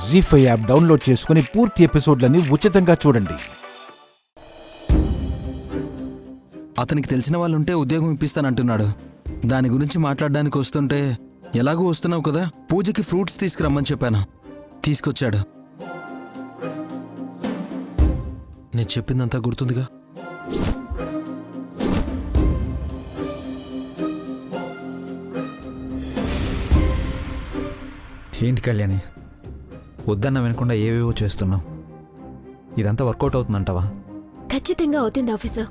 జీ5 app download చేసుకుని పూర్తి ఎపిసోడ్లని ఉచితంగా చూడండి. అతనికి తెలిసిన వాళ్ళుంటే ఉద్యోగం ఇప్పిస్తానంటున్నాడు. దాని గురించి మాట్లాడడానికి వస్తుంటే, ఎలాగూ వస్తున్నావు కదా, పూజకి ఫ్రూట్స్ తీసుకురమ్మని చెప్పాను. తీసుకొచ్చాడు. నేను చెప్పిందంతా గుర్తుందిగా? ఏంటి కళ్యాణి, వద్దన్న వినకుండా ఏవేవో చేస్తున్నావు. ఇదంతా వర్కౌట్ అవుతుందంటావా? ఖచ్చితంగా అవుతుంది ఆఫీసర్.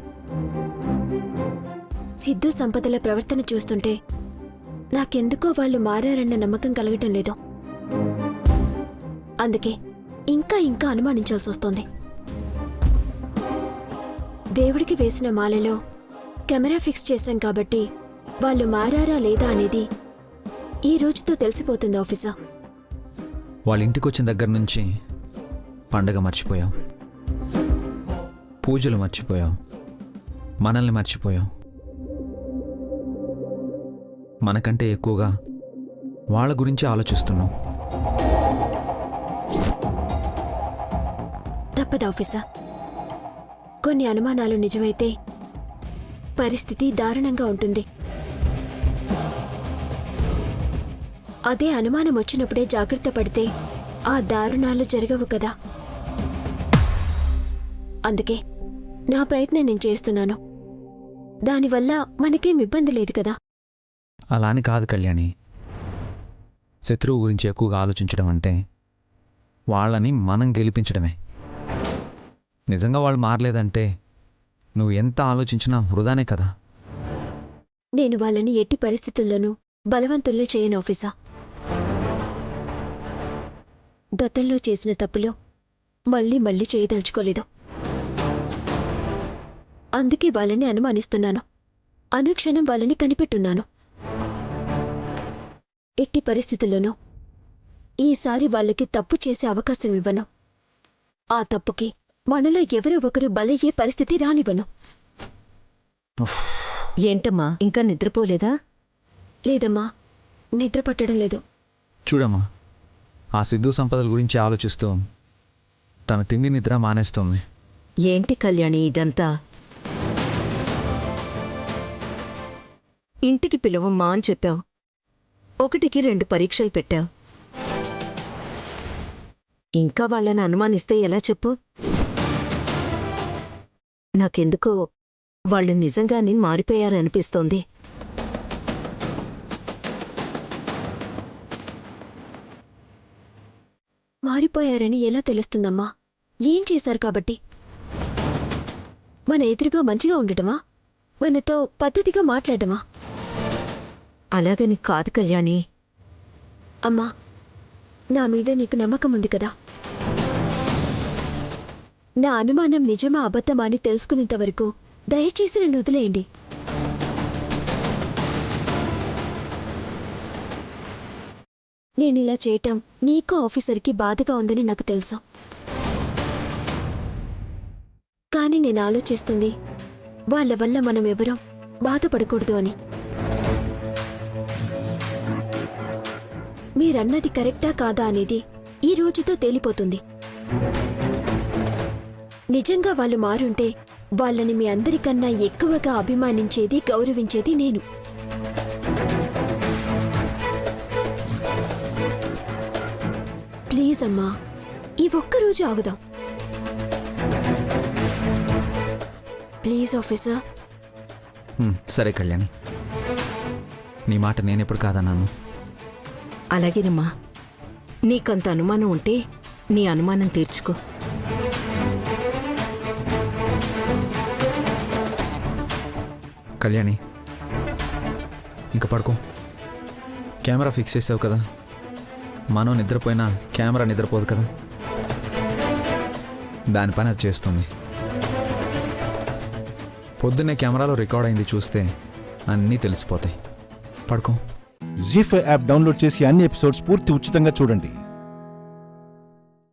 సిద్ధు సంపదల ప్రవర్తన చూస్తుంటే నాకెందుకో వాళ్ళు మారారన్న నమ్మకం కలగటం లేదు. అందుకే ఇంకా ఇంకా అనుమానించాల్సి వస్తోంది. దేవుడికి వేసిన మాలలో కెమెరా ఫిక్స్ చేశాం కాబట్టి వాళ్ళు మారారా లేదా అనేది ఈ రోజుతో తెలిసిపోతుంది ఆఫీసర్. వాళ్ళ ఇంటికి వచ్చిన దగ్గర నుంచి పండగ మర్చిపోయాం, పూజలు మర్చిపోయాం, మనల్ని మర్చిపోయాం. మనకంటే ఎక్కువగా వాళ్ళ గురించి ఆలోచిస్తున్నాం. తప్పదు ఆఫీసర్. కొన్ని అనుమానాలు నిజమైతే పరిస్థితి దారుణంగా ఉంటుంది. అదే అనుమానం వచ్చినప్పుడే జాగ్రత్త పడితే ఆ దారుణాలు జరగవు కదా. అందుకే నా ప్రయత్నం నేను చేస్తున్నాను. దానివల్ల మనకేం ఇబ్బంది లేదు కదా. అలా అని కాదు కళ్యాణి, శత్రువు గురించి ఎక్కువగా ఆలోచించడం అంటే వాళ్ళని మనం గెలిపించడమే. నిజంగా వాళ్ళు మారలేదంటే నువ్వు ఎంత ఆలోచించినా వృధానే కదా. నేను వాళ్ళని ఎట్టి పరిస్థితుల్లోనూ బలవంతుల్ని చేయను ఆఫీసర్. గతంలో చేసిన తప్పులో మళ్ళీ మళ్ళీ చేయదలుచుకోలేదు. అందుకే వాళ్ళని అనుమానిస్తున్నాను. అనుక్షణం వాళ్ళని కనిపెట్టున్నాను. ఎట్టి పరిస్థితుల్లోనూ ఈసారి వాళ్ళకి తప్పు చేసే అవకాశం ఇవ్వను. ఆ తప్పుకి మనలో ఎవరో ఒకరు బలయ్యే పరిస్థితి రానివ్వను. ఏంటమ్మా, ఇంకా నిద్రపోలేదా? లేదమ్మా, నిద్ర పట్టడం లేదు. చూడమ్మా, ఆ సిద్ధు సంపదల గురించి ఆలోచిస్తూ తన తిండి నిద్ర మానేస్తోంది. ఏంటి కళ్యాణి ఇదంతా? ఇంటికి పిలవమ్మా అని చెప్పావు. 1కి 2 పరీక్షలు పెట్టావు. ఇంకా వాళ్ళని అనుమానిస్తే ఎలా చెప్పు? నాకెందుకో వాళ్ళు నిజంగానే మారిపోయారనిపిస్తోంది. మారిపోయారని ఎలా తెలుస్తుందమ్మా? ఏం చేశారు కాబట్టి? మన ఎదురుగా మంచిగా ఉండటమా? మనతో పద్ధతిగా మాట్లాడటమా? అలాగని కాదు కళ్యాణి. అమ్మా, నా మీద నీకు నమ్మకం ఉంది కదా. నా అనుమానం నిజమా అబద్ధమా అని తెలుసుకునేంత వరకు దయచేసి నన్ను వదిలేయండి. నేనిలా చేయటం నీకు ఆఫీసర్కి బాధగా ఉందని నాకు తెలుసు. కానీ నేను ఆలోచిస్తుంది వాళ్ళ వల్ల మనం ఎవరం బాధపడకూడదు అని. మీరన్నది కరెక్టా కాదా అనేది ఈ రోజుతో తేలిపోతుంది. నిజంగా వాళ్ళు మారుంటే వాళ్ళని మీ అందరికన్నా ఎక్కువగా అభిమానించేది, గౌరవించేది నేను. ప్లీజ్ అమ్మా, ఈ ఒక్కరోజు ఆగుదాం. Please officer. సరే కళ్యాణి, నీ మాట నేనెప్పుడు కాదన్నాను. అలాగేనమ్మా, నీకంత అనుమానం ఉంటే నీ అనుమానం తీర్చుకో. కళ్యాణి, ఇంక పడుకో. కెమెరా ఫిక్స్ చేసావు కదా, మనం నిద్రపోయినా కెమెరా నిద్రపోదు కదా. దాని పని అది చేస్తుంది. పొద్దున్నే కెమెరాలో రికార్డ్ అయింది చూస్తే అన్నీ తెలిసిపోతాయి. పడుకో. జీ5 యాప్ డౌన్లోడ్ చేసి అన్ని ఎపిసోడ్స్ పూర్తి ఉచితంగా చూడండి.